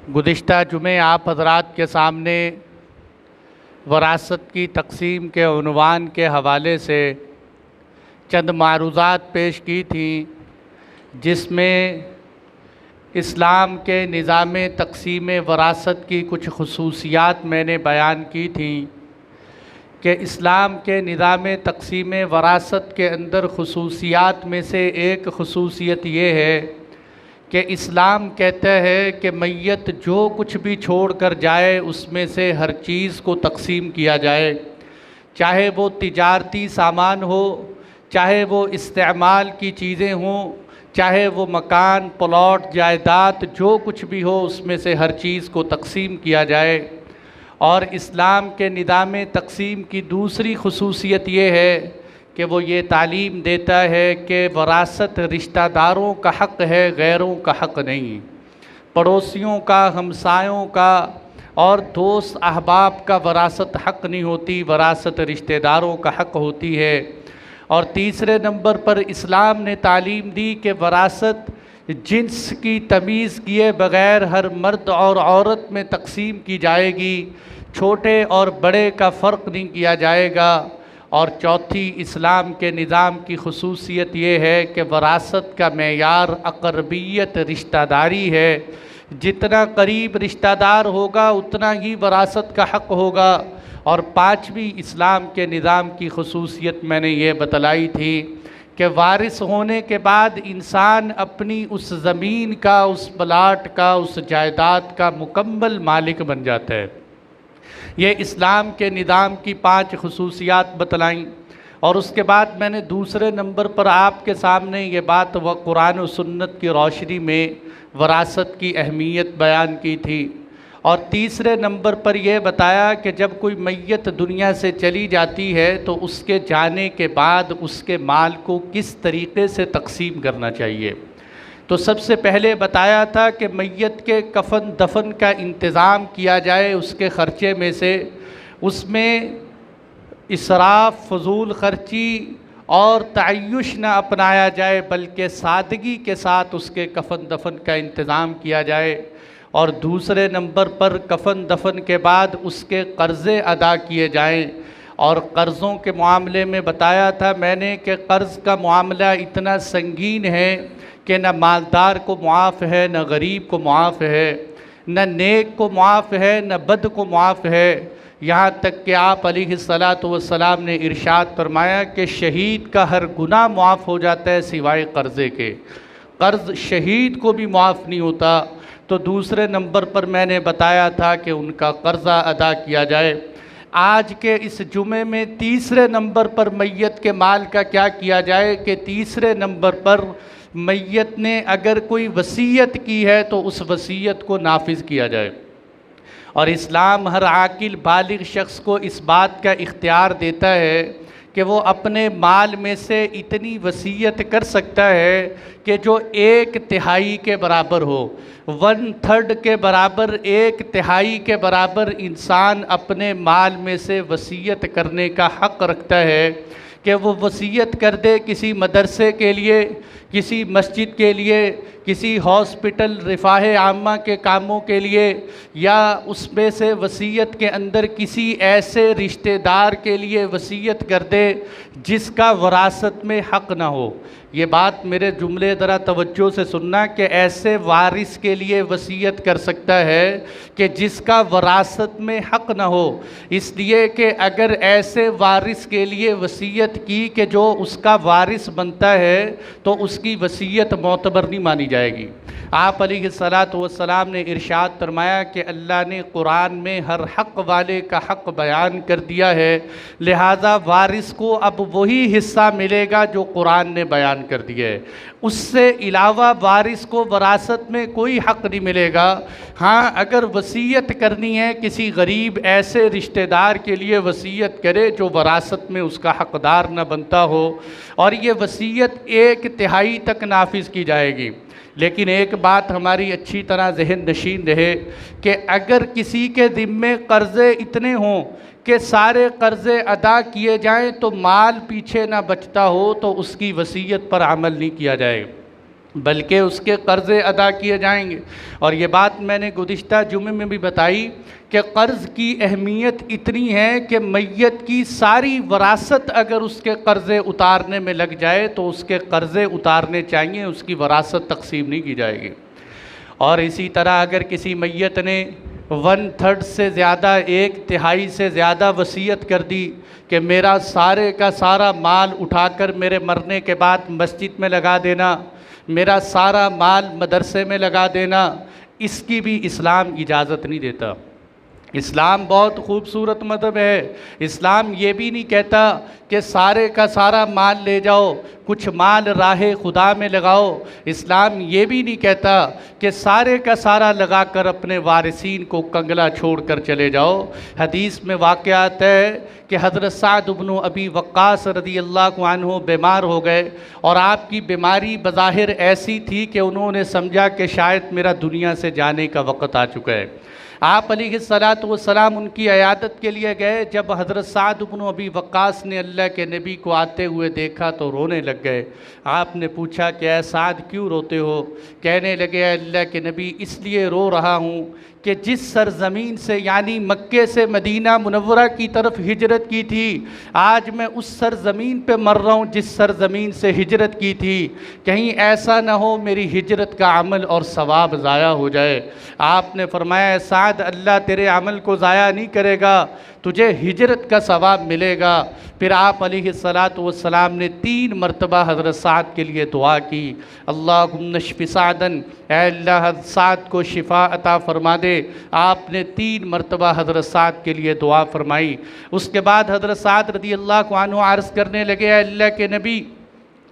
गुज़िश्ता जुमे आप हज़रात के सामने वरासत की तक़सीम के उन्वान के हवाले से चंद मारूज़ात पेश की थी, जिसमें इस्लाम के निज़ाम तक़सीम वरासत की कुछ ख़ुसूसियात मैंने बयान की थी कि इस्लाम के निज़ाम तक़सीम वरासत के अंदर ख़ुसूसियात में से एक ख़ुसूसियत ये है कि इस्लाम कहता है कि मैयत जो कुछ भी छोड़ कर जाए उसमें से हर चीज़ को तक़सीम किया जाए, चाहे वो तिजारती सामान हो, चाहे वो इस्तेमाल की चीज़ें हों, चाहे वो मकान प्लॉट जायदाद जो कुछ भी हो, उसमें से हर चीज़ को तक़सीम किया जाए। और इस्लाम के निज़ाम तक़सीम की दूसरी ख़ुसूसियत ये है कि वो ये तालीम देता है कि वरासत रिश्तेदारों का हक़ है, गैरों का हक़ नहीं। पड़ोसियों का, हमसायों का और दोस्त अहबाब का वरासत हक़ नहीं होती, वरासत रिश्तेदारों का हक़ होती है। और तीसरे नंबर पर इस्लाम ने तालीम दी कि वरासत जिन्स की तमीज़ किए बग़ैर हर मर्द और औरत में तक़सीम की जाएगी, छोटे और बड़े का फ़र्क नहीं किया जाएगा। और चौथी इस्लाम के निज़ाम की ख़ुसूसियत ये है कि वरासत का मेयार अक़रबियत रिश्तेदारी है, जितना करीब रिश्तेदार होगा उतना ही वरासत का हक़ होगा। और पाँचवीं इस्लाम के निज़ाम की ख़ुसूसियत मैंने ये बतलाई थी कि वारिस होने के बाद इंसान अपनी उस ज़मीन का, उस प्लाट का, उस जायदाद का मुकम्मल मालिक बन जाता है। ये इस्लाम के निज़ाम की 5 ख़ुसूसियात बतलाईं। और उसके बाद मैंने दूसरे नंबर पर आपके सामने ये बात व कुरान और सुन्नत की रोशनी में वरासत की अहमियत बयान की थी। और तीसरे नंबर पर यह बताया कि जब कोई मैयत दुनिया से चली जाती है तो उसके जाने के बाद उसके माल को किस तरीक़े से तक़सीम करना चाहिए। तो सबसे पहले बताया था कि मैयत के कफ़न दफन का इंतज़ाम किया जाए, उसके ख़र्चे में से उसमें इसराफ़, फ़ज़ूल ख़र्ची और तय्युश न अपनाया जाए, बल्कि सादगी के साथ उसके कफ़न दफन का इंतज़ाम किया जाए। और दूसरे नंबर पर कफ़न दफन के बाद उसके क़र्ज़े अदा किए जाएँ। और क़र्ज़ों के मामले में बताया था मैंने कि क़र्ज़ का मामला इतना संगीन है कि न मालदार को मुआफ़ है, न गरीब को मुआफ़ है, न नेक को मुआफ़ है, न बद को मुआफ़ है। यहाँ तक कि आप अलैहिस्सलातु वस्सलाम ने इरशाद फरमाया कि शहीद का हर गुनाह मुआफ़ हो जाता है सिवाय क़र्ज़े के। क़र्ज़ शहीद को भी मुआफ़ नहीं होता। तो दूसरे नंबर पर मैंने बताया था कि उनका क़र्ज़ा अदा किया जाए। आज के इस जुमे में तीसरे नंबर पर मैयत के माल का क्या किया जाए कि तीसरे नंबर पर मैयत ने अगर कोई वसीयत की है तो उस वसीयत को नाफिज किया जाए। और इस्लाम हर आकिल बालिग शख्स को इस बात का इख्तियार देता है कि वो अपने माल में से इतनी वसीयत कर सकता है कि जो 1/3 के बराबर हो, 1/3 के बराबर, 1/3 के बराबर इंसान अपने माल में से वसीयत करने का हक़ रखता है कि वो वसीयत कर दे किसी मदरसे के लिए, किसी मस्जिद के लिए, किसी हॉस्पिटल रिफ़ाह आम्मा के कामों के लिए, या उसमें से वसीयत के अंदर किसी ऐसे रिश्तेदार के लिए वसीयत कर दे जिसका वरासत में हक़ ना हो। ये बात मेरे जुमले ज़रा तवज्जो से सुनना कि ऐसे वारिस के लिए वसीयत कर सकता है कि जिसका वरासत में हक़ ना हो, इसलिए कि अगर ऐसे वारिस के लिए वसीयत की कि जो उसका वारिस बनता है तो उसकी वसीयत मोतबर नहीं मानी जाएगी। आप अलैहिस्सलातु वस्सलाम ने इरशाद फरमाया कि अल्लाह ने कुरान में हर हक़ वाले का हक़ बयान कर दिया है, लिहाजा वारिस को अब वही हिस्सा मिलेगा जो कुरान ने बयान कर दिया है। उससे अलावा वारिस को वरासत में कोई हक़ नहीं मिलेगा। हाँ, अगर वसीयत करनी है किसी गरीब ऐसे रिश्तेदार के लिए वसीयत करे जो वरासत में उसका हक़दार न बनता हो, और ये वसीयत 1/3 तक नाफिज की जाएगी। लेकिन एक बात हमारी अच्छी तरह ज़हन नशीन रहे कि अगर किसी के ज़िम्मे क़र्ज़े इतने हों कि सारे क़र्ज़े अदा किए जाएं तो माल पीछे ना बचता हो तो उसकी वसीयत पर अमल नहीं किया जाएगा। बल्कि उसके कर्ज़े अदा किए जाएंगे। और ये बात मैंने गुज़िश्ता जुमे में भी बताई कि कर्ज़ की अहमियत इतनी है कि मैयत की सारी वरासत अगर उसके कर्ज़े उतारने में लग जाए तो उसके कर्ज़े उतारने चाहिए, उसकी वरासत तकसीम नहीं की जाएगी। और इसी तरह अगर किसी मैयत ने 1/3 से ज़्यादा, 1/3 से ज़्यादा वसीयत कर दी कि मेरा सारे का सारा माल उठाकर मेरे मरने के बाद मस्जिद में लगा देना, मेरा सारा माल मदरसे में लगा देना, इसकी भी इस्लाम इजाज़त नहीं देता। इस्लाम बहुत खूबसूरत मज़हब है। इस्लाम ये भी नहीं कहता कि सारे का सारा माल ले जाओ, कुछ माल राह खुदा में लगाओ। इस्लाम ये भी नहीं कहता कि सारे का सारा लगाकर अपने वारिसीन को कंगला छोड़ कर चले जाओ। हदीस में वाक़यात है कि हज़रत साद इब्न अबी वक्कास रज़ियल्लाहु अन्हु बीमार हो गए और आपकी बीमारी बज़ाहिर ऐसी थी कि उन्होंने समझा कि शायद मेरा दुनिया से जाने का वक़्त आ चुका है। आप अलैहिस्सलातु वस्सलाम उनकी इयादत के लिए गए। जब हज़रत साद इब्न अबी वक्कास ने अल्लाह के नबी को आते हुए देखा तो रोने लग गए। आपने पूछा कि ऐ साद क्यों रोते हो? कहने लगे अल्लाह के नबी इसलिए रो रहा हूँ कि जिस सरज़मीन से यानी मक्के से मदीना मुनव्वरा की तरफ हिजरत की थी, आज मैं उस सरज़मीन पे मर रहा हूँ जिस सरज़मीन से हिजरत की थी। कहीं ऐसा ना हो मेरी हिजरत का अमल और सवाब ज़ाया हो जाए। आपने फरमाया साद अल्लाह तेरे अमल को ज़ाया नहीं करेगा, तुझे हिजरत का सवाब मिलेगा। फिर आप अलैहिस्सलातु वस्सलाम ने 3 मरतबा हज़रत साद के लिए दुआ की, अल्लाहुम्मा शफ़ि सादन, ऐ अल्लाह साद को शिफा अता फरमा दे। आपने 3 मरतबा हज़रत साद के लिए दुआ फरमाई। उसके बाद हज़रत साद रज़ियल्लाहु अन्हु अर्ज़ करने लगे अल्लाह के नबी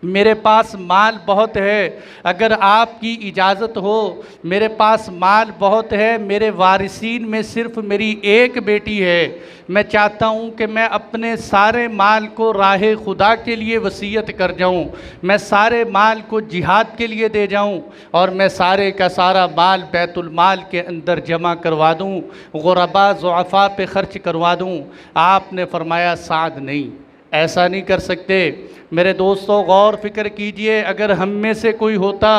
मेरे पास माल बहुत है, अगर आपकी इजाज़त हो मेरे पास माल बहुत है, मेरे वारिसीन में सिर्फ़ मेरी एक बेटी है। मैं चाहता हूँ कि मैं अपने सारे माल को राह खुदा के लिए वसीयत कर जाऊँ, मैं सारे माल को जिहाद के लिए दे जाऊँ और मैं सारे का सारा माल बैतुल माल के अंदर जमा करवा दूँ, गुरबा ज़ुअफ़ा पे ख़र्च करवा दूँ। आपने फरमाया साद नहीं, ऐसा नहीं कर सकते। मेरे दोस्तों गौर फिक्र कीजिए, अगर हम में से कोई होता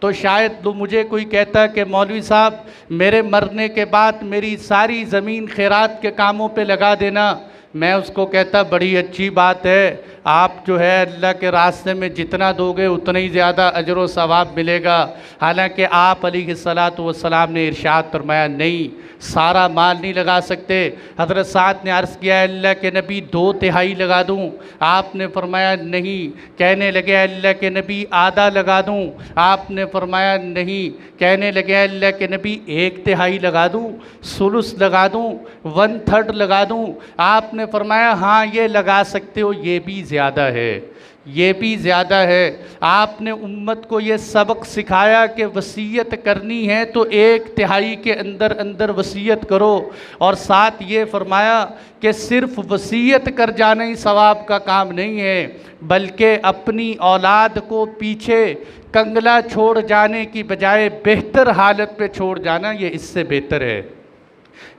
तो शायद तो मुझे कोई कहता कि मौलवी साहब मेरे मरने के बाद मेरी सारी ज़मीन खैरात के कामों पे लगा देना, मैं उसको कहता बड़ी अच्छी बात है, आप जो है अल्लाह के रास्ते में जितना दोगे उतना ही ज़्यादा अजर व सवाब मिलेगा। हालांकि आप अलैहिस्सलातु वस्सलाम ने इरशाद फरमाया नहीं, सारा माल नहीं लगा सकते। हज़रत साद ने अर्ज़ किया अल्लाह के नबी 2/3 लगा दूँ? आपने फरमाया नहीं। कहने लगे अल्लाह के नबी आधा लगा दूँ? आपने फरमाया नहीं। कहने लगे अल्लाह के नबी 1/3 लगा दूँ, सुलुस लगा दूँ, 1/3 लगा दूँ? आपने फरमाया हाँ ये लगा सकते हो, ये भी ज़्यादा है, ये भी ज़्यादा है। आपने उम्मत को ये सबक सिखाया कि वसीयत करनी है तो 1/3 के अंदर अंदर वसीयत करो, और साथ ये फरमाया कि सिर्फ वसीयत कर जाना ही सवाब का काम नहीं है, बल्कि अपनी औलाद को पीछे कंगला छोड़ जाने की बजाय बेहतर हालत पे छोड़ जाना ये इससे बेहतर है।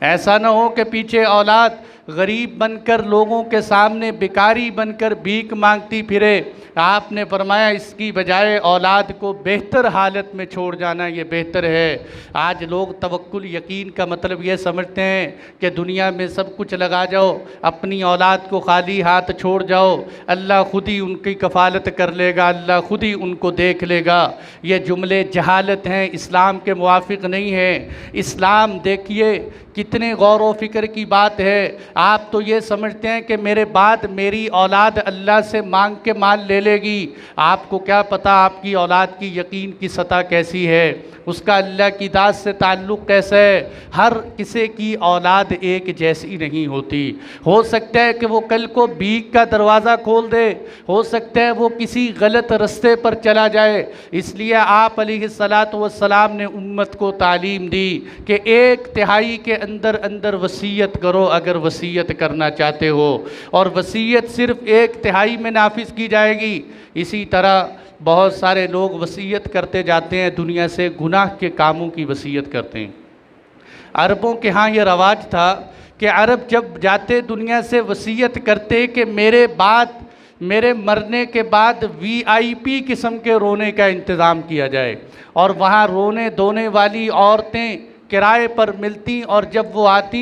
ऐसा ना हो कि पीछे औलाद गरीब बनकर लोगों के सामने भिखारी बनकर भीख मांगती फिरे। आपने फरमाया इसकी बजाय औलाद को बेहतर हालत में छोड़ जाना ये बेहतर है। आज लोग तवक्कुल यकीन का मतलब ये समझते हैं कि दुनिया में सब कुछ लगा जाओ, अपनी औलाद को खाली हाथ छोड़ जाओ, अल्लाह खुद ही उनकी कफ़ालत कर लेगा, अल्लाह खुद ही उनको देख लेगा। ये जुमले जहालत हैं, इस्लाम के मुवाफिक नहीं है। इस्लाम देखिए कितने गौर व फिक्र की बात है। आप तो ये समझते हैं कि मेरे बाद मेरी औलाद अल्लाह से मांग के माल ले लेगी। आपको क्या पता आपकी औलाद की यकीन की सतह कैसी है, उसका अल्लाह की दात से ताल्लुक़ कैसा है। हर किसी की औलाद एक जैसी नहीं होती। हो सकता है कि वो कल को भीख का दरवाज़ा खोल दे, हो सकता है वो किसी गलत रास्ते पर चला जाए। इसलिए आप अलैहिस्सलातु वस्सलाम ने उम्मत को तालीम दी कि 1/3 के अंदर अंदर वसीयत करो अगर वसीयत करना चाहते हो, और वसीयत सिर्फ 1/3 में नाफिज की जाएगी। इसी तरह बहुत सारे लोग वसीयत करते जाते हैं, दुनिया से गुनाह के कामों की वसीयत करते हैं। अरबों के यहाँ ये रवाज था कि अरब जब जाते दुनिया से वसीयत करते कि मेरे बाद मेरे मरने के बाद वीआईपी किस्म के रोने का इंतज़ाम किया जाए और वहाँ रोने धोने वाली औरतें किराए पर मिलती और जब वो आती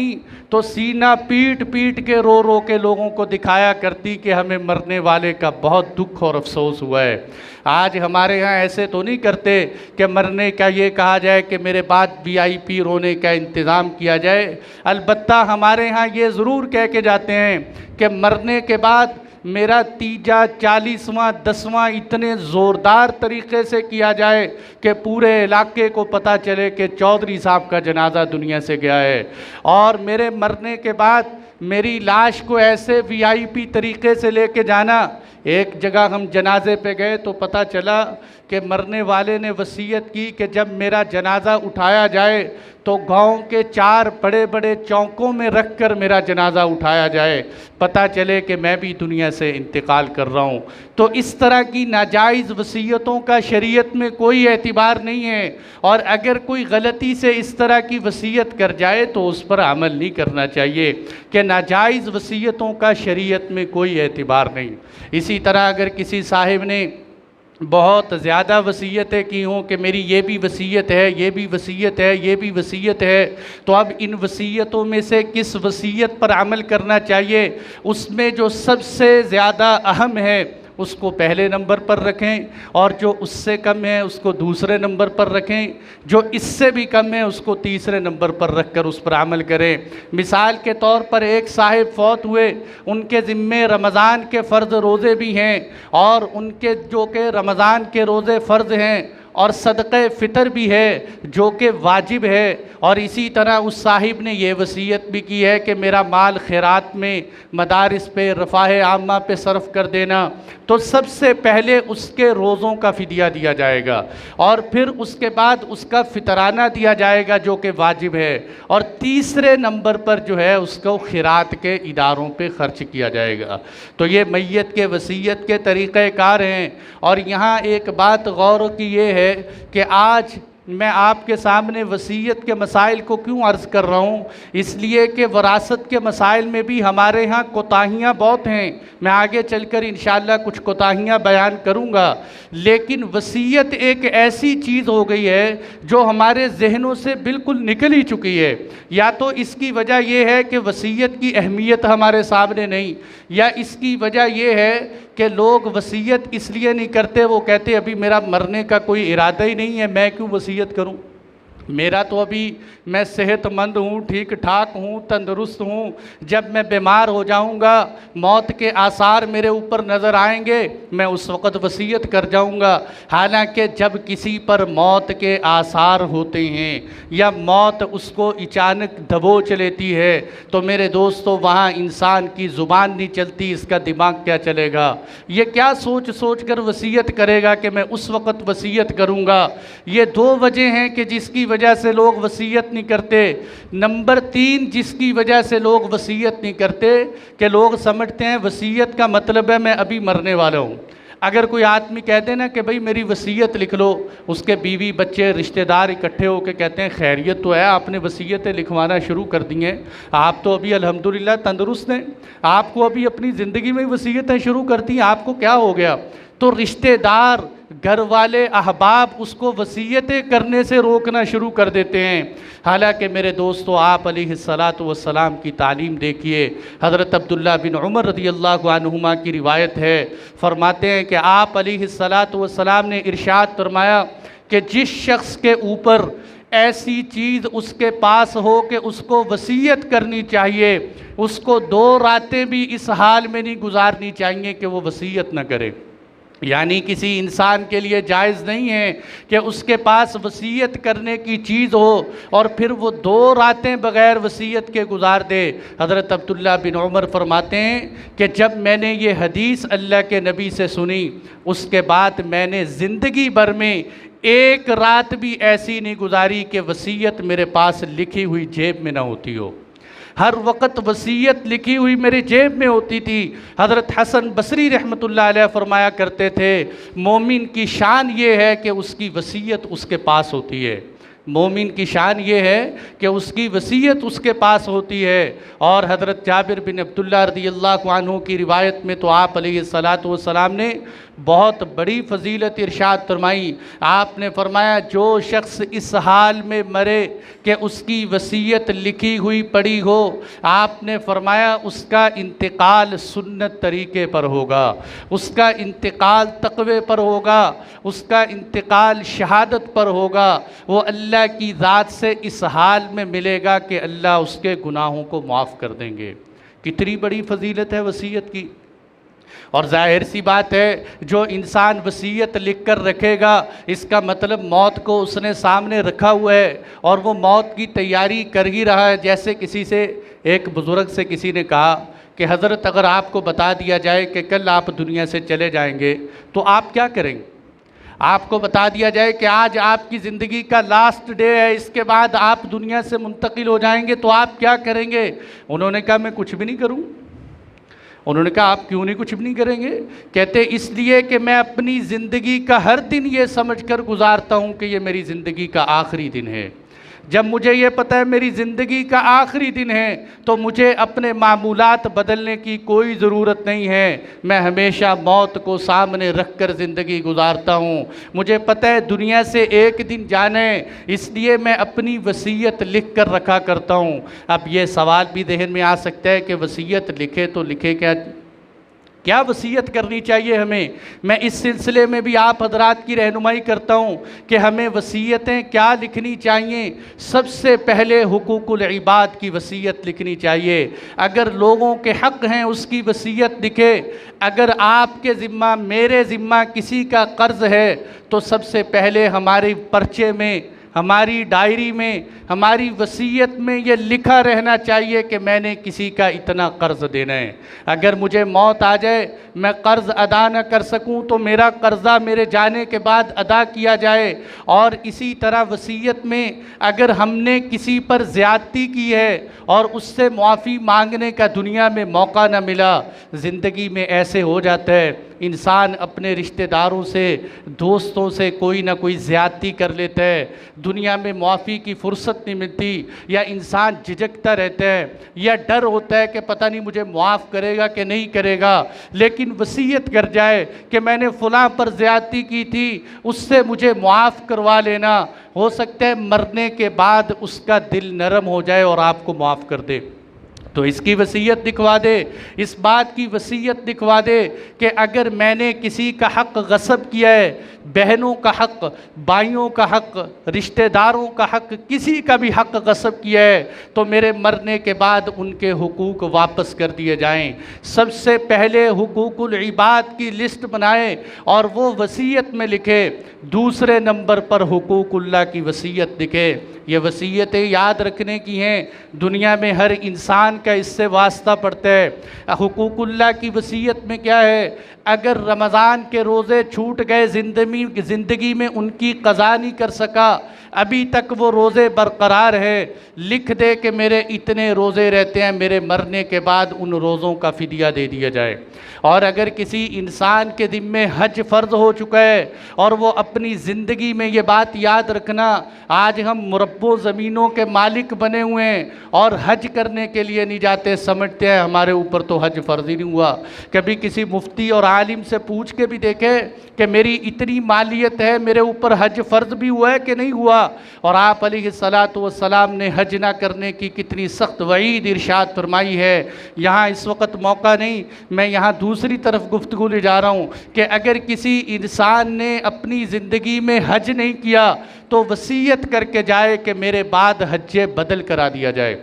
तो सीना पीट पीट के रो के लोगों को दिखाया करती कि हमें मरने वाले का बहुत दुख और अफसोस हुआ है। आज हमारे यहाँ ऐसे तो नहीं करते कि मरने का ये कहा जाए कि मेरे बाद वीआईपी रोने का इंतज़ाम किया जाए। अलबत्ता हमारे यहाँ ये ज़रूर कह के जाते हैं कि मरने के बाद मेरा तीजा 40वां 10वां इतने ज़ोरदार तरीक़े से किया जाए कि पूरे इलाके को पता चले कि चौधरी साहब का जनाजा दुनिया से गया है। और मेरे मरने के बाद मेरी लाश को ऐसे वीआईपी तरीक़े से लेके जाना। एक जगह हम जनाजे पे गए तो पता चला कि मरने वाले ने वसीयत की कि जब मेरा जनाजा उठाया जाए तो गांव के 4 बड़े बड़े चौकों में रख कर मेरा जनाजा उठाया जाए, पता चले कि मैं भी दुनिया से इंतकाल कर रहा हूँ। तो इस तरह की नाजायज़ वसीयतों का शरीयत में कोई एतबार नहीं है, और अगर कोई गलती से इस तरह की वसीयत कर जाए तो उस पर अमल नहीं करना चाहिए कि नाजायज़ वसीयतों का शरीयत में कोई एतबार नहीं। इसी तरह अगर किसी साहिब ने बहुत ज़्यादा वसीयतें की हों कि मेरी ये भी वसीयत है, ये भी वसीयत है, ये भी वसीयत है, तो अब इन वसीयतों में से किस वसीयत पर अमल करना चाहिए, उसमें जो सबसे ज़्यादा अहम है उसको पहले नंबर पर रखें और जो उससे कम है उसको दूसरे नंबर पर रखें, जो इससे भी कम है उसको तीसरे नंबर पर रखकर उस पर अमल करें। मिसाल के तौर पर एक साहिब फौत हुए, उनके ज़िम्मे रमज़ान के फ़र्ज़ रोज़े भी हैं और उनके जो कि रमज़ान के रोज़े फ़र्ज़ हैं और सदक़े फ़ितर भी है जो कि वाजिब है। और इसी तरह उस साहिब ने ये वसीयत भी की है कि मेरा माल खैरात में, मदारिस पे, रफ़ाह आम्मा पे सर्फ़ कर देना। तो सबसे पहले उसके रोज़ों का फ़िदिया दिया जाएगा और फिर उसके बाद उसका फ़ितराना दिया जाएगा जो कि वाजिब है, और तीसरे नंबर पर जो है उसको खैरात के इदारों पे ख़र्च किया जाएगा। तो ये मैयत के वसीयत के तरीक़ेकार हैं। और यहाँ एक बात गौर की ये है कि आज मैं आपके सामने वसीयत के मसाइल को क्यों अर्ज़ कर रहा हूँ, इसलिए कि वरासत के मसाइल में भी हमारे यहाँ कोताहियाँ बहुत हैं। मैं आगे चलकर इंशाअल्लाह कुछ कोताहियाँ बयान करूँगा, लेकिन वसीयत एक ऐसी चीज़ हो गई है जो हमारे जहनों से बिल्कुल निकल ही चुकी है। या तो इसकी वजह यह है कि वसीयत की अहमियत हमारे सामने नहीं, या इसकी वजह यह है कि लोग वसीयत इसलिए नहीं करते, वो कहते अभी मेरा मरने का कोई इरादा ही नहीं है, मैं क्यों वसीयत करूं, मेरा तो अभी मैं सेहतमंद हूँ, ठीक ठाक हूँ, तंदुरुस्त हूँ, जब मैं बीमार हो जाऊँगा, मौत के आसार मेरे ऊपर नज़र आएंगे, मैं उस वक़्त वसीयत कर जाऊँगा। हालांकि जब किसी पर मौत के आसार होते हैं या मौत उसको अचानक दबोच लेती है तो मेरे दोस्तों वहाँ इंसान की ज़ुबान नहीं चलती, इसका दिमाग क्या चलेगा, ये क्या सोच सोच कर वसीयत करेगा कि मैं उस वक़्त वसीयत करूँगा। ये 2 वजह हैं कि जिसकी वजह से लोग वसीयत नहीं करते। नंबर 3 जिसकी वजह से लोग वसीयत नहीं करते कि लोग समझते हैं वसीयत का मतलब है मैं अभी मरने वाला हूँ। अगर कोई आदमी कहते ना कि भाई मेरी वसीयत लिख लो, उसके बीवी बच्चे रिश्तेदार इकट्ठे होकर कहते हैं खैरियत तो है, आपने वसीयतें लिखवाना शुरू कर दी हैं, आप तो अभी अल्हम्दुलिल्लाह तंदुरुस्त हैं, आपको अभी अपनी ज़िंदगी में वसीयतें शुरू कर दी, आपको क्या हो गया। तो रिश्तेदार, घर वाले, अहबाब उसको वसीयतें करने से रोकना शुरू कर देते हैं। हालांकि मेरे दोस्तों आप अलैहिस्सलातु वस्सलाम की तालीम देखिए। हज़रत अब्दुल्ला बिन उमर रज़ियल्लाहु अन्हुमा की रिवायत है, फरमाते हैं कि आप अलैहिस्सलातु वस्सलाम ने इरशाद फरमाया कि जिस शख्स के ऊपर ऐसी चीज़ उसके पास हो कि उसको वसीयत करनी चाहिए, उसको 2 रातें भी इस हाल में नहीं गुजारनी चाहिए कि वो वसीयत न करे। यानी किसी इंसान के लिए जायज़ नहीं है कि उसके पास वसीयत करने की चीज़ हो और फिर वो 2 रातें बग़ैर वसीयत के गुजार दे। हज़रत अब्दुल्ला बिन उमर फरमाते हैं कि जब मैंने ये हदीस अल्लाह के नबी से सुनी, उसके बाद मैंने ज़िंदगी भर में 1 रात भी ऐसी नहीं गुजारी कि वसीयत मेरे पास लिखी हुई जेब में ना होती हो। हर वक़्त वसीयत लिखी हुई मेरी जेब में होती थी। हज़रत हसन बसरी रहमतुल्लाह अलैह फरमाया करते थे, मोमिन की शान ये है कि उसकी वसीयत उसके पास होती है। मोमिन की शान ये है कि उसकी वसीयत उसके पास होती है। और हज़रत जाबिर बिन अब्दुल्ला रज़ियल्लाहु अन्हु की रिवायत में तो आप अलैहिस्सलातु वस्सलाम ने बहुत बड़ी फजीलत इरशाद फरमाई। आपने फरमाया जो शख्स इस हाल में मरे कि उसकी वसीयत लिखी हुई पड़ी हो, आपने फरमाया उसका इंतकाल सुन्नत तरीके पर होगा, उसका इंतकाल तक़वे पर होगा, उसका इंतकाल शहादत पर होगा। वो अल्लाह की ज़ात से इस हाल में मिलेगा कि अल्लाह उसके गुनाहों को माफ़ कर देंगे। कितनी बड़ी फजीलत है वसीयत की। और ज़ाहिर सी बात है, जो इंसान वसीयत लिख कर रखेगा इसका मतलब मौत को उसने सामने रखा हुआ है और वो मौत की तैयारी कर ही रहा है। जैसे किसी से, एक बुज़ुर्ग से किसी ने कहा कि हज़रत अगर आपको बता दिया जाए कि कल आप दुनिया से चले जाएंगे तो आप क्या करेंगे? आपको बता दिया जाए कि आज आपकी ज़िंदगी का लास्ट डे है, इसके बाद आप दुनिया से मुंतकिल हो जाएंगे, तो आप क्या करेंगे? उन्होंने कहा मैं कुछ भी नहीं करूँ। उन्होंने कहा आप क्यों नहीं कुछ भी नहीं करेंगे? कहते इसलिए कि मैं अपनी ज़िंदगी का हर दिन ये समझकर गुजारता हूँ कि ये मेरी ज़िंदगी का आखिरी दिन है। जब मुझे ये पता है मेरी ज़िंदगी का आखिरी दिन है तो मुझे अपने मामूलात बदलने की कोई ज़रूरत नहीं है। मैं हमेशा मौत को सामने रख कर ज़िंदगी गुजारता हूँ। मुझे पता है दुनिया से एक दिन जाना है, इसलिए मैं अपनी वसीयत लिख कर रखा करता हूँ। अब ये सवाल भी जहन में आ सकता है कि वसीयत लिखे तो लिखे क्या वसीयत करनी चाहिए हमें? मैं इस सिलसिले में भी आप हजरात की रहनुमाई करता हूँ कि हमें वसीयतें क्या लिखनी चाहिए। सबसे पहले हुकूकुल इबाद की वसीयत लिखनी चाहिए। अगर लोगों के हक़ हैं उसकी वसीयत लिखे। अगर आपके ज़िम्मा, मेरे ज़िम्मा किसी का कर्ज़ है तो सबसे पहले हमारे पर्चे में, हमारी डायरी में, हमारी वसीयत में ये लिखा रहना चाहिए कि मैंने किसी का इतना कर्ज़ देना है। अगर मुझे मौत आ जाए, मैं कर्ज़ अदा न कर सकूं तो मेरा कर्ज़ा मेरे जाने के बाद अदा किया जाए। और इसी तरह वसीयत में अगर हमने किसी पर ज़्यादती की है और उससे मुआफ़ी मांगने का दुनिया में मौका न मिला, ज़िंदगी में ऐसे हो जाता है इंसान अपने रिश्तेदारों से, दोस्तों से कोई ना कोई ज़्यादती कर लेता है, दुनिया में मुआफ़ी की फ़ुर्सत नहीं मिलती, या इंसान झिझकता रहता है, या डर होता है कि पता नहीं मुझे मुआफ़ करेगा कि नहीं करेगा। लेकिन वसीयत कर जाए कि मैंने फ़लाँ पर ज़्यादती की थी, उससे मुझे मुआफ़ करवा लेना, हो सकता है मरने के बाद उसका दिल नरम हो जाए और आपको माफ़ कर दे। तो इसकी वसीयत दिखवा दे, इस बात की वसीयत दिखवा दे कि अगर मैंने किसी का हक़ गस्ब किया है, बहनों का हक़, भाइयों का हक़, रिश्तेदारों का हक़, किसी का भी हक़ गस्ब किया है तो मेरे मरने के बाद उनके हुकूक वापस कर दिए जाएं। सबसे पहले हुकूकुल इबाद की लिस्ट बनाए और वो वसीयत में लिखे। दूसरे नंबर पर हुकूकुल्लाह की वसीयत लिखे। ये वसीयतें याद रखने की हैं, दुनिया में हर इंसान का इससे वास्ता पड़ता है। हुकूकुल्लाह की वसीयत में क्या है? अगर रमज़ान के रोज़े छूट गए, ज़िंदगी में उनकी क़ज़ा नहीं कर सका, अभी तक वो रोज़े बरकरार है, लिख दे कि मेरे इतने रोज़े रहते हैं, मेरे मरने के बाद उन रोज़ों का फ़िदिया दे दिया जाए। और अगर किसी इंसान के ज़िम्मे हज फ़र्ज़ हो चुका है और वो अपनी ज़िंदगी में ये बात याद रखना, आज हम मुरब्बों ज़मीनों के मालिक बने हुए हैं और हज करने के लिए नहीं जाते, समझते हैं हमारे ऊपर तो हज फ़र्ज़ ही नहीं हुआ। कभी किसी मुफ्ती और आलिम से पूछ के भी देखे कि मेरी इतनी मालियत है, मेरे ऊपर हज फ़र्ज़ भी हुआ है कि नहीं हुआ? और आप अलैहिस्सलातु वस्सलाम ने हज ना करने की कितनी सख्त वईद इरशाद फरमाई है। यहाँ इस वक्त मौका नहीं, मैं यहाँ दूसरी तरफ गुफ्तगू ले जा रहा हूँ कि अगर किसी इंसान ने अपनी ज़िंदगी में हज नहीं किया तो वसीयत करके जाए कि मेरे बाद हज बदल करा दिया जाए,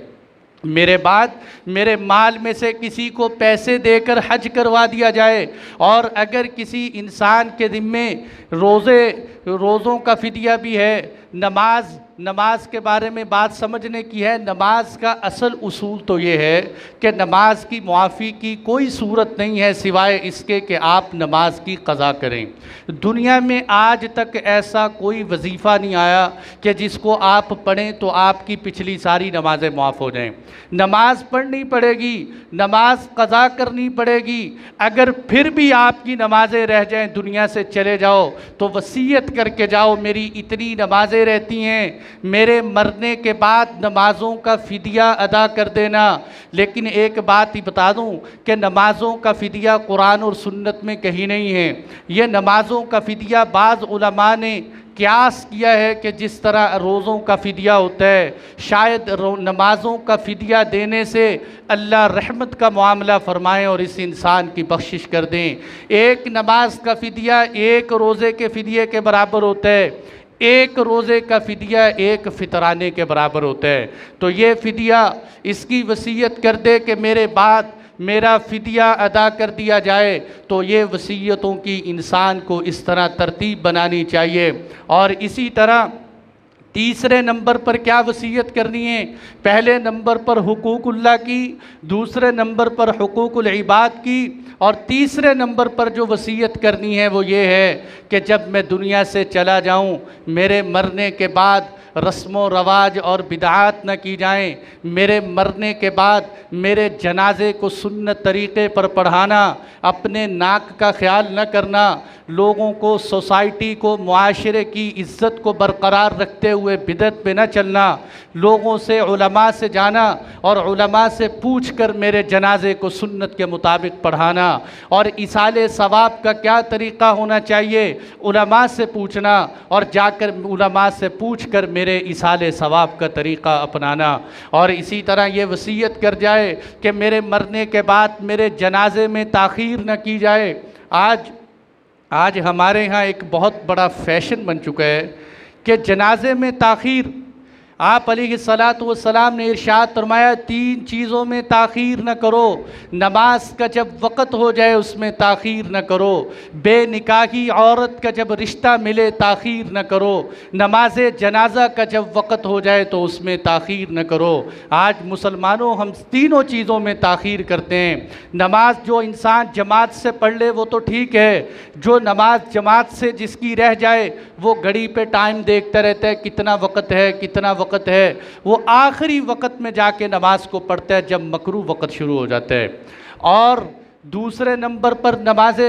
मेरे बाद मेरे माल में से किसी को पैसे देकर हज करवा दिया जाए। और अगर किसी इंसान के ज़िम्मे रोज़ों का फ़िदिया भी है, नमाज के बारे में बात समझने की है। नमाज का असल उसूल तो ये है कि नमाज की मुआफ़ी की कोई सूरत नहीं है सिवाय इसके कि आप नमाज की क़ज़ा करें। दुनिया में आज तक ऐसा कोई वजीफ़ा नहीं आया कि जिसको आप पढ़ें तो आपकी पिछली सारी नमाज़ें मुआफ़ हो जाएं। नमाज पढ़नी पड़ेगी, नमाज क़ज़ा करनी पड़ेगी। अगर फिर भी आपकी नमाज़ें रह जाएं, दुनिया से चले जाओ, तो वसीयत करके जाओ मेरी इतनी नमाज़ें नमाज़ें रहती हैं, मेरे मरने के बाद नमाज़ों का फ़िदिया अदा कर देना। लेकिन एक बात ही बता दूं कि नमाज़ों का फ़िदिया कुरान और सुन्नत में कहीं नहीं है। ये नमाज़ों का फ़िदिया बाज़ उलमा ने क़यास किया है कि जिस तरह रोज़ों का फ़िदिया होता है, शायद नमाज़ों का फ़िदिया देने से अल्लाह रहमत का मामला फ़रमाएँ और इस इंसान की बख्शिश कर दें। एक नमाज का फ़िदिया एक रोज़े के फ़िदिये के बराबर होता है, एक रोज़े का फ़िदिया एक फ़ितराने के बराबर होता है। तो ये फ़िदिया इसकी वसीयत कर दे कि मेरे बाद मेरा फ़िदिया अदा कर दिया जाए, तो ये वसीयतों की इंसान को इस तरह तरतीब बनानी चाहिए। और इसी तरह तीसरे नंबर पर क्या वसीयत करनी है? पहले नंबर पर हुकूकुल्लाह की, दूसरे नंबर पर हुकूकुल इबाद की, और तीसरे नंबर पर जो वसीयत करनी है वो ये है कि जब मैं दुनिया से चला जाऊं, मेरे मरने के बाद रस्म रवाज और बिदआत न की जाएं। मेरे मरने के बाद मेरे जनाजे को सुन्नत तरीक़े पर पढ़ाना, अपने नाक का ख्याल न करना, लोगों को, सोसाइटी को, मुआशरे की इज़्ज़त को बरकरार रखते हुए बिदअत पे न चलना, लोगों से, उलमा से जाना और उलमा से पूछ कर मेरे जनाजे को सुन्नत के मुताबिक पढ़ाना। और इसाले सवाब का क्या तरीक़ा होना चाहिए, उलमा से पूछना और जाकर उलमा से पूछ कर मेरे इसाले सवाब का तरीक़ा अपनाना। और इसी तरह ये वसीयत कर जाए कि मेरे मरने के बाद मेरे जनाजे में ताख़ीर न की जाए। आज हमारे यहाँ एक बहुत बड़ा फ़ैशन बन चुका है कि जनाजे में ताख़ीर। आप अलैहिस्सलातु वस्सलाम ने इरशाद फरमाया, 3 चीज़ों में ताख़ीर न करो। नमाज का जब वक़्त हो जाए उसमें ताख़ीर न करो, बेनिकाही औरत का जब रिश्ता मिले ताख़ीर न करो, नमाज जनाजा का जब वक़्त हो जाए तो उसमें ताख़ीर न करो। आज मुसलमानों हम तीनों चीज़ों में ताख़ीर करते हैं। नमाज जो इंसान जमात से पढ़ ले वो तो ठीक है, जो नमाज जमात से जिसकी रह जाए वो घड़ी पे टाइम देखता रहता है, कितना वक़्त है, कितना वक़्त है, वो आखिरी वक़्त में जाके नमाज को पढ़ता है जब मकरू वक़्त शुरू हो जाता है। और दूसरे नंबर पर नमाज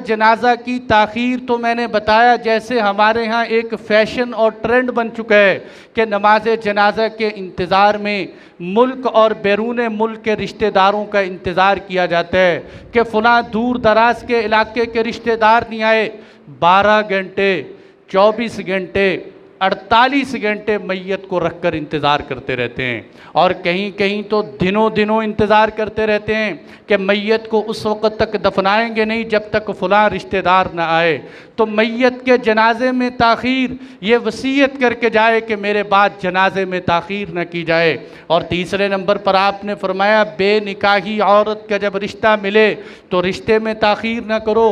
जनाजा की ताख़ीर तो मैंने बताया, जैसे हमारे यहाँ एक फ़ैशन और ट्रेंड बन चुका है कि नमाज जनाजा के इंतज़ार में मुल्क और बैरून मुल्क के रिश्तेदारों का इंतज़ार किया जाता है कि फ़लाँ दूर दराज के इलाके के रिश्तेदार नहीं आए। 12 घंटे, 24 घंटे, 48 घंटे मैयत को रख कर इंतज़ार करते रहते हैं, और कहीं कहीं तो दिनों इंतज़ार करते रहते हैं कि मैयत को उस वक़्त तक दफनाएंगे नहीं जब तक फ़लाँ रिश्तेदार न आए। तो मैयत के जनाजे में ताख़ीर, ये वसीयत करके जाए कि मेरे बाद जनाजे में ताख़ीर न की जाए। और तीसरे नंबर पर आपने फरमाया, बेनिकाही औरत का जब रिश्ता मिले तो रिश्ते में ताख़ीर न करो,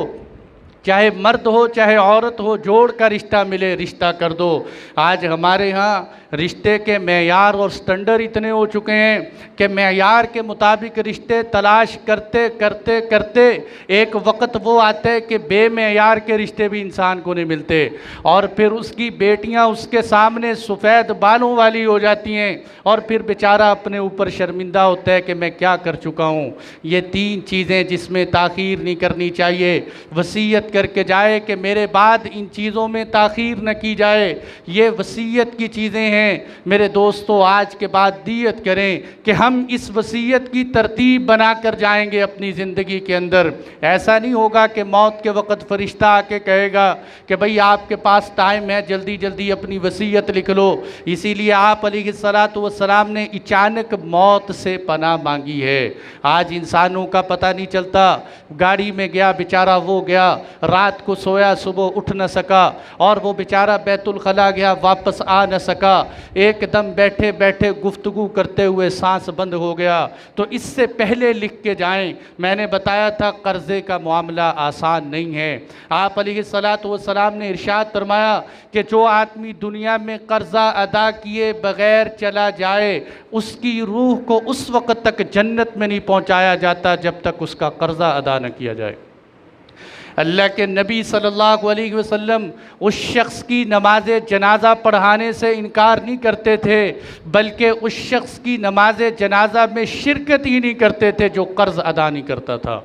चाहे मर्द हो चाहे औरत हो, जोड़ का रिश्ता मिले रिश्ता कर दो। आज हमारे यहाँ रिश्ते के मेयार और स्टैंडर्ड इतने हो चुके हैं कि मेयार के मुताबिक रिश्ते तलाश करते करते करते एक वक्त वो आता है कि बेमेयार के रिश्ते भी इंसान को नहीं मिलते, और फिर उसकी बेटियां उसके सामने सफ़ेद बालों वाली हो जाती हैं और फिर बेचारा अपने ऊपर शर्मिंदा होता है कि मैं क्या कर चुका हूँ। ये 3 चीज़ें जिसमें ताख़ीर नहीं करनी चाहिए। वसीयत करके जाए कि मेरे बाद इन चीज़ों में ताख़ीर न की जाए। ये वसीयत की चीज़ें हैं। मेरे दोस्तों, आज के बाद दियत करें कि हम इस वसीयत की तरतीब बना कर जाएंगे अपनी ज़िंदगी के अंदर। ऐसा नहीं होगा कि मौत के वक़्त फ़रिश्ता आके कहेगा कि भाई आपके पास टाइम है, जल्दी जल्दी अपनी वसीयत लिख लो। इसीलिए आप अलैहिस्सलातु वस्सलाम ने अचानक मौत से पनाह मांगी है। आज इंसानों का पता नहीं चलता, गाड़ी में गया बेचारा वो गया, रात को सोया, सुबह उठ न सका, और वो बेचारा बैतुल खला गया, वापस आ न सका, एकदम बैठे बैठे गुफ्तगू करते हुए सांस बंद हो गया। तो इससे पहले लिख के जाएं। मैंने बताया था कर्ज़े का मामला आसान नहीं है। आप अलैहिस्सलातु वस्सलाम ने इरशाद फरमाया कि जो आदमी दुनिया में कर्ज़ा अदा किए बग़ैर चला जाए, उसकी रूह को उस वक़्त तक जन्नत में नहीं पहुँचाया जाता जब तक उसका कर्ज़ा अदा न किया जाए। अल्लाह के नबी सल्लल्लाहु अलैहि वसल्लम उस शख्स की नमाज जनाजा पढ़ाने से इनकार नहीं करते थे, बल्कि उस शख्स की नमाज जनाजा में शिरकत ही नहीं करते थे जो कर्ज़ अदा नहीं करता था।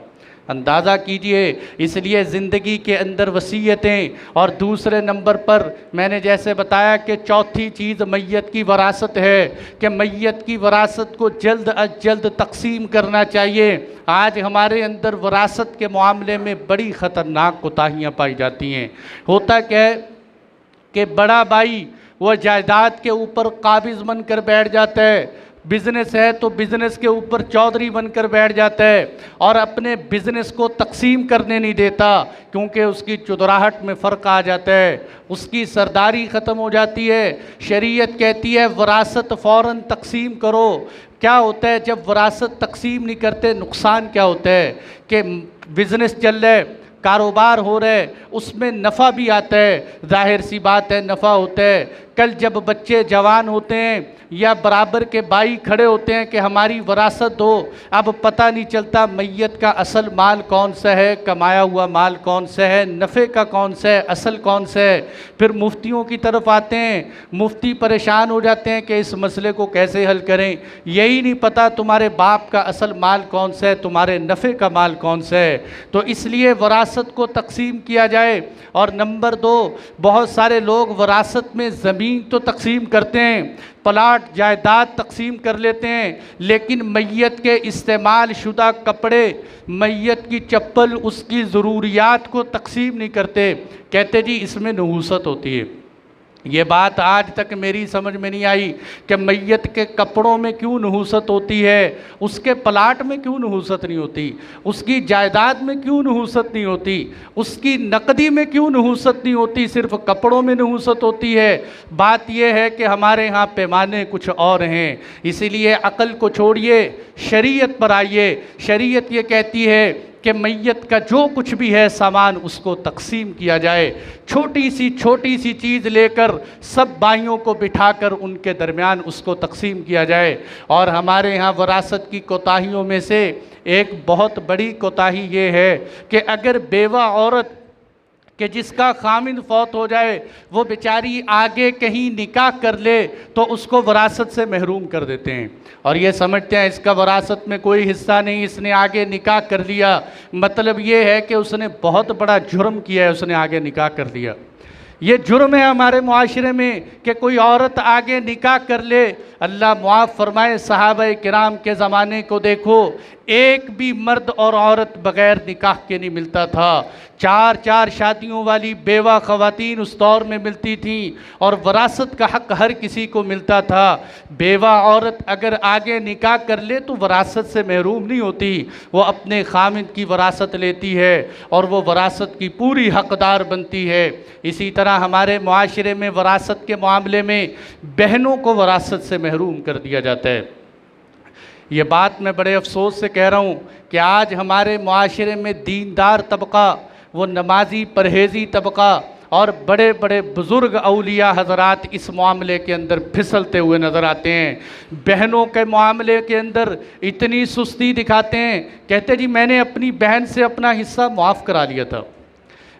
अंदाज़ा कीजिए। इसलिए ज़िंदगी के अंदर वसीयतें, और दूसरे नंबर पर मैंने जैसे बताया कि चौथी चीज़ मैयत की वरासत है कि मैयत की वरासत को जल्द अज जल्द तकसीम करना चाहिए। आज हमारे अंदर वरासत के मामले में बड़ी ख़तरनाक कोताहियाँ पाई जाती हैं। होता क्या है कि बड़ा भाई वह जायदाद के ऊपर काबिज़ बनकर बैठ जाता है, बिज़नेस है तो बिज़नेस के ऊपर चौधरी बनकर बैठ जाता है और अपने बिज़नेस को तकसीम करने नहीं देता, क्योंकि उसकी चुदराहट में फ़र्क आ जाता है, उसकी सरदारी ख़त्म हो जाती है। शरीयत कहती है वरासत फ़ौरन तकसीम करो। क्या होता है जब वरासत तकसीम नहीं करते, नुकसान क्या होता है कि बिज़नेस चल रहा है, कारोबार हो रहा है, उसमें नफ़ा भी आता है, जाहिर सी बात है नफ़ा होता है। कल जब बच्चे जवान होते हैं या बराबर के भाई खड़े होते हैं कि हमारी वरासत दो, अब पता नहीं चलता मैयत का असल माल कौन सा है, कमाया हुआ माल कौन सा है, नफ़े का कौन सा है, असल कौन सा है। फिर मुफ्तियों की तरफ आते हैं, मुफ्ती परेशान हो जाते हैं कि इस मसले को कैसे हल करें। यही नहीं पता तुम्हारे बाप का असल माल कौन सा है, तुम्हारे नफ़े का माल कौन सा है। तो इसलिए वरासत को तकसीम किया जाए। और नंबर 2, बहुत सारे लोग वरासत में ज़मीन तो तकसीम करते हैं, प्लाट जायदाद तकसीम कर लेते हैं, लेकिन मैयत के इस्तेमाल शुदा कपड़े, मैयत की चप्पल, उसकी ज़रूरियात को तकसीम नहीं करते। कहते जी इसमें नहूसत होती है। ये बात आज तक मेरी समझ में नहीं आई कि मैयत के कपड़ों में क्यों नहूसत होती है, उसके प्लाट में क्यों नहूसत नहीं होती, उसकी जायदाद में क्यों नहूसत नहीं होती, उसकी नकदी में क्यों नहूसत नहीं होती, सिर्फ कपड़ों में नहूसत होती है। बात यह है कि हमारे यहाँ पैमाने कुछ और हैं। इसीलिए अक़ल को छोड़िए, शरीयत पर आइए। शरीयत ये कहती है कि मैयत का जो कुछ भी है सामान उसको तकसीम किया जाए। छोटी सी चीज़ लेकर सब भाइयों को बिठाकर उनके दरमियान उसको तकसीम किया जाए। और हमारे यहाँ वरासत की कोताहियों में से एक बहुत बड़ी कोताही ये है कि अगर बेवा औरत कि जिसका खामिन फौत हो जाए वो बेचारी आगे कहीं निकाह कर ले तो उसको वरासत से महरूम कर देते हैं, और ये समझते हैं इसका वरासत में कोई हिस्सा नहीं, इसने आगे निकाह कर लिया। मतलब ये है कि उसने बहुत बड़ा जुर्म किया है, उसने आगे निकाह कर लिया। ये जुर्म है हमारे मुआशरे में कि कोई औरत आगे निकाह कर ले। अल्लाह मुआफ़ फरमाए, सहाबा किराम के ज़माने को देखो, एक भी मर्द और औरत बग़ैर निकाह के नहीं मिलता था। 4 शादियों वाली बेवा ख़वातीन उस दौर में मिलती थी और वरासत का हक़ हर किसी को मिलता था। बेवा औरत अगर आगे निकाह कर ले तो वरासत से महरूम नहीं होती, वो अपने खामिद की वरासत लेती है और वो वरासत की पूरी हक़दार बनती है। इसी तरह हमारे मुआशरे में वरासत के मामले में बहनों को वरासत से महरूम कर दिया जाता है। ये बात मैं बड़े अफसोस से कह रहा हूँ कि आज हमारे मुआशरे में दीनदार तबका, वो नमाजी परहेज़ी तबका और बड़े बड़े बुज़ुर्ग औलिया हज़रात इस मामले के अंदर फिसलते हुए नज़र आते हैं। बहनों के मामले के अंदर इतनी सुस्ती दिखाते हैं, कहते जी मैंने अपनी बहन से अपना हिस्सा मुआफ़ करा लिया था,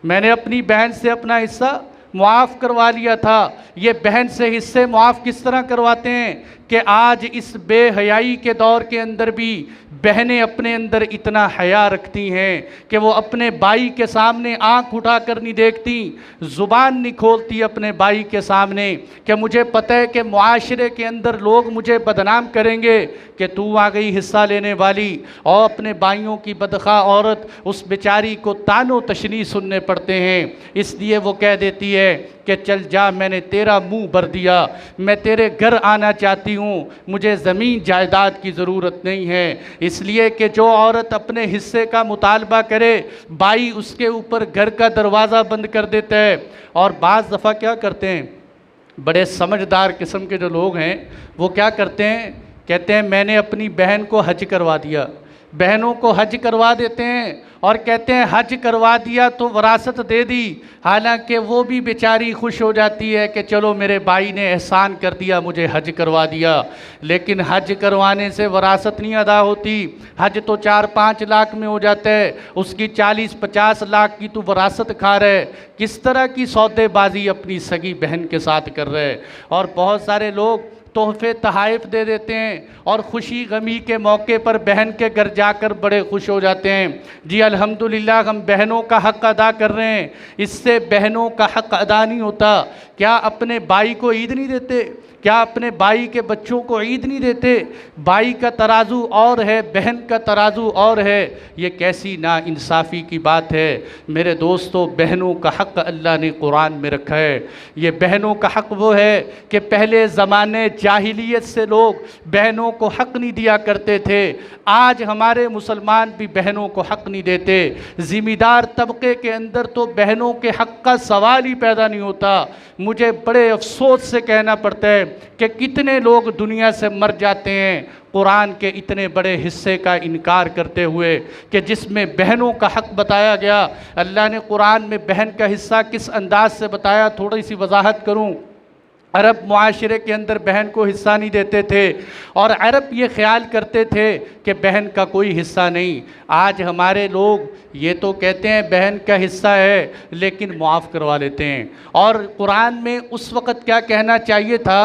मैंने अपनी बहन से अपना हिस्सा मुआफ़ करवा लिया था। ये बहन से हिस्से मुआफ़ किस तरह करवाते हैं कि आज इस बेहयाई के दौर के अंदर भी बहनें अपने अंदर इतना हया रखती हैं कि वो अपने भाई के सामने आंख उठाकर नहीं देखती, ज़ुबान नहीं खोलती अपने भाई के सामने, कि मुझे पता है कि मुआशरे के अंदर लोग मुझे बदनाम करेंगे कि तू आ गई हिस्सा लेने वाली। और अपने भाइयों की बदखा औरत उस बेचारी को तानो तशनी सुनने पड़ते हैं, इसलिए वो कह देती है कि चल जा, मैंने तेरा मुंह भर दिया, मैं तेरे घर आना चाहती हूँ, मुझे ज़मीन जायदाद की ज़रूरत नहीं है। इसलिए कि जो औरत अपने हिस्से का मुतालबा करे, भाई उसके ऊपर घर का दरवाज़ा बंद कर देता है। और बाज़ दफ़ा क्या करते हैं, बड़े समझदार किस्म के जो लोग हैं वो क्या करते हैं, कहते हैं मैंने अपनी बहन को हज करवा दिया। बहनों को हज करवा देते हैं और कहते हैं हज करवा दिया तो वरासत दे दी। हालांकि वो भी बेचारी खुश हो जाती है कि चलो मेरे भाई ने एहसान कर दिया, मुझे हज करवा दिया, लेकिन हज करवाने से वरासत नहीं अदा होती। हज तो 4-5 लाख में हो जाता है, उसकी 40-50 लाख की तो वरासत खा रहे। किस तरह की सौदेबाजी अपनी सगी बहन के साथ कर रहे हैं। और बहुत सारे लोग तोहफे तहाइफ दे देते हैं और ख़ुशी गमी के मौके पर बहन के घर जाकर बड़े खुश हो जाते हैं। जी अल्हम्दुलिल्लाह हम बहनों का हक़ अदा कर रहे हैं, इससे बहनों का हक़ अदा नहीं होता। क्या अपने भाई को ईद नहीं देते? क्या अपने भाई के बच्चों को ईद नहीं देते? भाई का तराजू और है, बहन का तराजू और है। ये कैसी नाइंसाफ़ी की बात है। मेरे दोस्तों, बहनों का हक़ अल्लाह ने कुरान में रखा है। ये बहनों का हक़ वो है कि पहले ज़माने जाहिलियत से लोग बहनों को हक़ नहीं दिया करते थे। आज हमारे मुसलमान भी बहनों को हक़ नहीं देते। ज़िम्मेदार तबके के अंदर तो बहनों के हक़ का सवाल ही पैदा नहीं होता। मुझे बड़े अफसोस से कहना पड़ता है कि कितने लोग दुनिया से मर जाते हैं कुरान के इतने बड़े हिस्से का इनकार करते हुए कि जिसमें बहनों का हक़ बताया गया। अल्लाह ने कुरान में बहन का हिस्सा किस अंदाज से बताया, थोड़ी सी वजाहत करूँ। अरब मुआशरे के अंदर बहन को हिस्सा नहीं देते थे और अरब ये ख्याल करते थे कि बहन का कोई हिस्सा नहीं। आज हमारे लोग ये तो कहते हैं बहन का हिस्सा है लेकिन मुआफ़ करवा लेते हैं। और कुरान में उस वक़्त क्या कहना चाहिए था,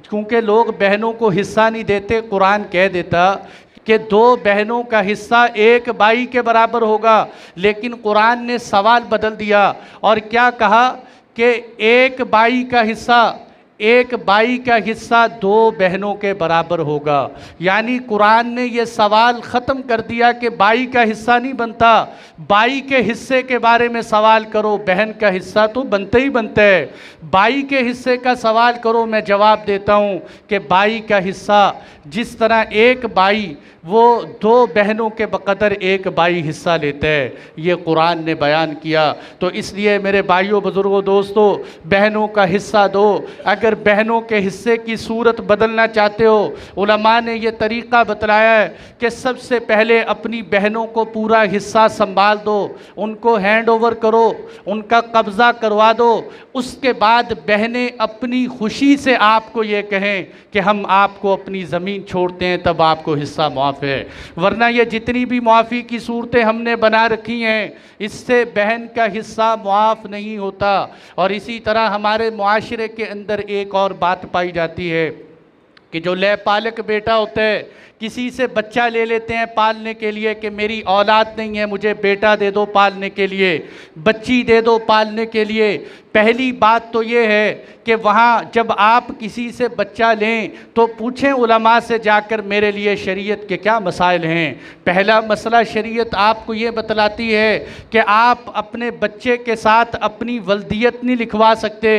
क्योंकि लोग बहनों को हिस्सा नहीं देते, कुरान कह देता कि 2 बहनों का हिस्सा 1 भाई के बराबर होगा। लेकिन कुरान ने सवाल बदल दिया और क्या कहा कि 1 भाई का हिस्सा 2 बहनों के बराबर होगा। यानी कुरान ने ये सवाल ख़त्म कर दिया कि भाई का हिस्सा नहीं बनता, भाई के हिस्से के बारे में सवाल करो, बहन का हिस्सा तो बनते ही बनता है। भाई के हिस्से का सवाल करो, मैं जवाब देता हूँ कि भाई का हिस्सा जिस तरह 1 भाई वो 2 बहनों के बकदर 1 भाई हिस्सा लेता है, ये कुरान ने बयान किया। तो इसलिए मेरे भाइयों, बुज़ुर्गों, दोस्तों, बहनों का हिस्सा दो। अगर बहनों के हिस्से की सूरत बदलना चाहते हो, उलमा ने ये तरीक़ा बतलाया है कि सबसे पहले अपनी बहनों को पूरा हिस्सा संभाल दो, उनको हैंड ओवर करो, उनका कब्ज़ा करवा दो। उसके बाद बहनें अपनी खुशी से आपको ये कहें कि हम आपको अपनी ज़मीन छोड़ते हैं, तब आपको हिस्सा मुआफ़ है। वरना ये जितनी भी मुआफ़ी की सूरतें हमने बना रखी हैं, इससे बहन का हिस्सा मुआफ़ नहीं होता। और इसी तरह हमारे मुआशरे के अंदर एक और बात पाई जाती है कि जो ले पालक बेटा होता है, किसी से बच्चा ले लेते हैं पालने के लिए कि मेरी औलाद नहीं है, मुझे बेटा दे दो पालने के लिए, बच्ची दे दो पालने के लिए। पहली बात तो ये है कि वहाँ जब आप किसी से बच्चा लें तो पूछें उलमा से जाकर मेरे लिए शरीयत के क्या मसाइल हैं। पहला मसला शरीयत आपको ये बतलाती है कि आप अपने बच्चे के साथ अपनी वल्दियत नहीं लिखवा सकते।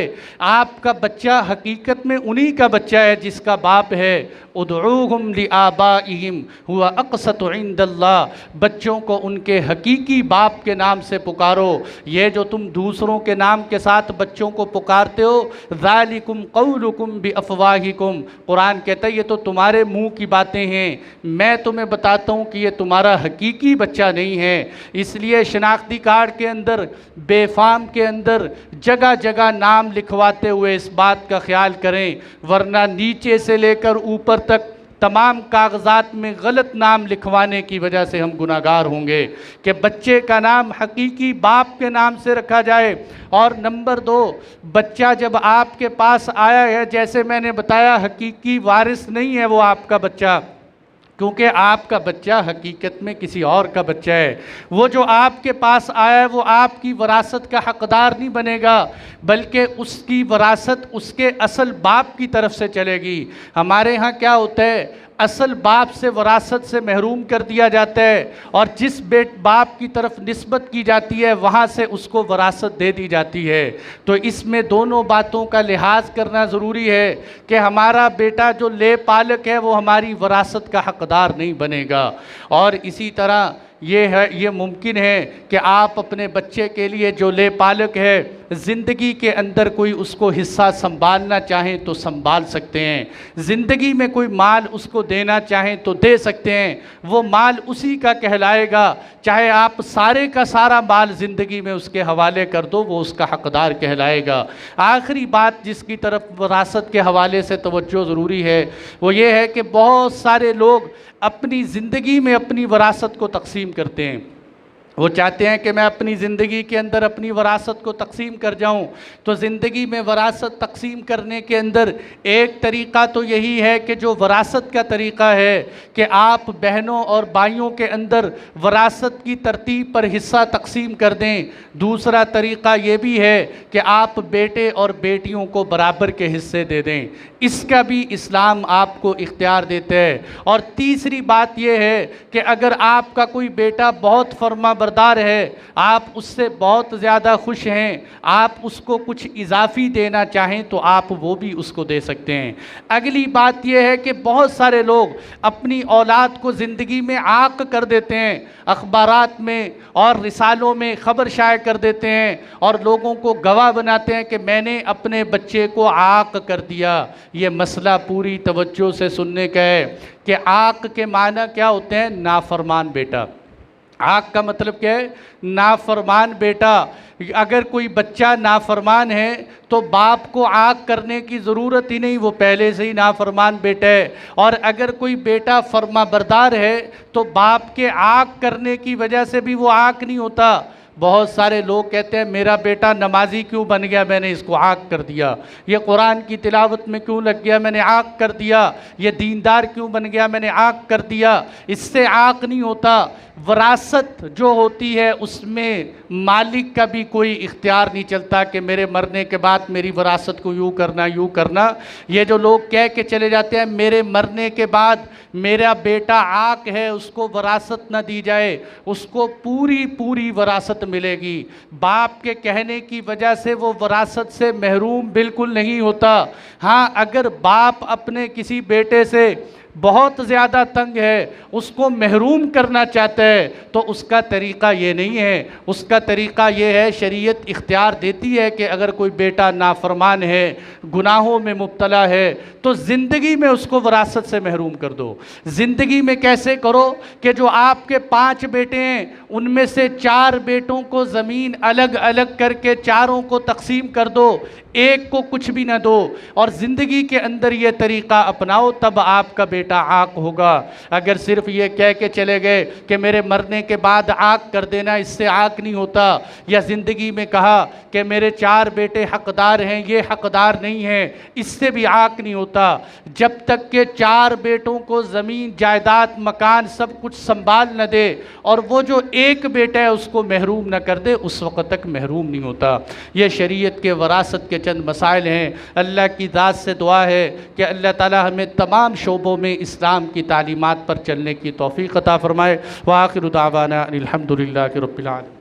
आपका बच्चा हकीकत में उन्हीं का बच्चा है जिसका बाप है। उदऊहुम लिआबाइहिम हुवा अक़सतु इंदल्लाह। बच्चों को उनके हकीकी बाप के नाम से पुकारो। ये जो तुम दूसरों के नाम के साथ बच्चों को पुकारते हो, ज़ालिकुम क़ौलुकुम बिअफ़वाहिकुम, कुरान कहता है ये तो तुम्हारे मुंह की बातें हैं, मैं तुम्हें बताता हूँ कि ये तुम्हारा हकीकी बच्चा नहीं है। इसलिए शनाख्ती कार्ड के अंदर, बेफाम के अंदर जगह जगह नाम लिखवाते हुए इस बात का ख्याल करें, वरना नीचे से लेकर ऊपर तक तमाम कागज़ात में गलत नाम लिखवाने की वजह से हम गुनाहगार होंगे। कि बच्चे का नाम हकीकी बाप के नाम से रखा जाए। और नंबर 2, बच्चा जब आपके पास आया है, जैसे मैंने बताया, हकीकी वारिस नहीं है वो आपका बच्चा, क्योंकि आपका बच्चा हकीकत में किसी और का बच्चा है। वो जो आपके पास आया है वो आपकी वरासत का हक़दार नहीं बनेगा, बल्कि उसकी वरासत उसके असल बाप की तरफ से चलेगी। हमारे यहाँ क्या होता है, असल बाप से वरासत से महरूम कर दिया जाता है और जिस बाप की तरफ निस्बत की जाती है वहाँ से उसको वरासत दे दी जाती है। तो इसमें दोनों बातों का लिहाज करना ज़रूरी है कि हमारा बेटा जो ले पालक है वो हमारी वरासत का हक़दार नहीं बनेगा। और इसी तरह ये मुमकिन है कि आप अपने बच्चे के लिए जो ले पालक है, ज़िंदगी के अंदर कोई उसको हिस्सा संभालना चाहें तो संभाल सकते हैं। ज़िंदगी में कोई माल उसको देना चाहें तो दे सकते हैं, वो माल उसी का कहलाएगा। चाहे आप सारे का सारा माल ज़िंदगी में उसके हवाले कर दो, वो उसका हक़दार कहलाएगा। आखिरी बात जिसकी तरफ विरासत के हवाले से तवज्जो ज़रूरी है वो ये है कि बहुत सारे लोग अपनी ज़िंदगी में अपनी विरासत को तकसीम करते हैं। वो चाहते हैं कि मैं अपनी ज़िंदगी के अंदर अपनी वरासत को तकसीम कर जाऊं। तो ज़िंदगी में वरासत तकसीम करने के अंदर एक तरीक़ा तो यही है कि जो वरासत का तरीक़ा है कि आप बहनों और भाइयों के अंदर वरासत की तरतीब पर हिस्सा तकसीम कर दें। दूसरा तरीक़ा ये भी है कि आप बेटे और बेटियों को बराबर के हिस्से दे दें। इसका भी इस्लाम आपको इख्तियार देता है। और तीसरी बात यह है कि अगर आपका कोई बेटा बहुत फर्मा बरदार है, आप उससे बहुत ज़्यादा खुश हैं, आप उसको कुछ इजाफ़ी देना चाहें तो आप वो भी उसको दे सकते हैं। अगली बात यह है कि बहुत सारे लोग अपनी औलाद को ज़िंदगी में आक कर देते हैं, अखबारात में और रिसालों में ख़बर शाये कर देते हैं और लोगों को गवाह बनाते हैं कि मैंने अपने बच्चे को आक कर दिया। ये मसला पूरी तवज्जो से सुनने का है कि आक के माना क्या होते हैं? नाफरमान बेटा। आक का मतलब क्या है? नाफरमान बेटा। अगर कोई बच्चा नाफरमान है तो बाप को आक करने की ज़रूरत ही नहीं, वो पहले से ही नाफरमान बेटा है। और अगर कोई बेटा फर्मा बरदार है तो बाप के आक करने की वजह से भी वो आक नहीं होता। बहुत सारे लोग कहते हैं मेरा बेटा नमाजी क्यों बन गया, मैंने इसको आक कर दिया। ये कुरान की तिलावत में क्यों लग गया, मैंने आक कर दिया। ये दीनदार क्यों बन गया, मैंने आक कर दिया। इससे आक नहीं होता। वरासत जो होती है उसमें मालिक का भी कोई इख्तियार नहीं चलता कि मेरे मरने के बाद मेरी वरासत को यूँ करना यूँ करना। ये जो लोग कह के चले जाते हैं मेरे मरने के बाद मेरा बेटा आक है, उसको वरासत न दी जाए, उसको पूरी पूरी वरासत मिलेगी। बाप के कहने की वजह से वो वरासत से महरूम बिल्कुल नहीं होता। हाँ, अगर बाप अपने किसी बेटे से बहुत ज़्यादा तंग है, उसको महरूम करना चाहता है, तो उसका तरीक़ा ये नहीं है। उसका तरीक़ा ये है, शरीयत इख्तियार देती है कि अगर कोई बेटा नाफरमान है, गुनाहों में मुब्तला है, तो ज़िंदगी में उसको वरासत से महरूम कर दो। ज़िंदगी में कैसे करो कि जो आपके 5 बेटे हैं उनमें से 4 बेटों को ज़मीन अलग अलग करके चारों को तकसीम कर दो, एक को कुछ भी ना दो। और ज़िंदगी के अंदर ये तरीक़ा अपनाओ, तब आपका बेटा आक होगा। अगर सिर्फ ये कह के चले गए कि मेरे मरने के बाद आक कर देना, इससे आक नहीं होता। या ज़िंदगी में कहा कि मेरे 4 बेटे हकदार हैं, ये हकदार नहीं हैं, इससे भी आक नहीं होता। जब तक के 4 बेटों को ज़मीन जायदाद मकान सब कुछ संभाल न दे और वो जो एक बेटा है उसको महरूम न कर दे, उस वक़्त तक महरूम नहीं होता। ये शरीयत के वरासत के चंद मसाइल हैं। अल्लाह की ज़ात से दुआ है कि अल्लाह ताला हमें तमाम शोबों में इस्लाम की तालीमात पर चलने की तौफ़ीक़ अता फ़रमाए। व आखिरु दावाना अनिल हम्दुलिल्लाहि रब्बिल आलमीन।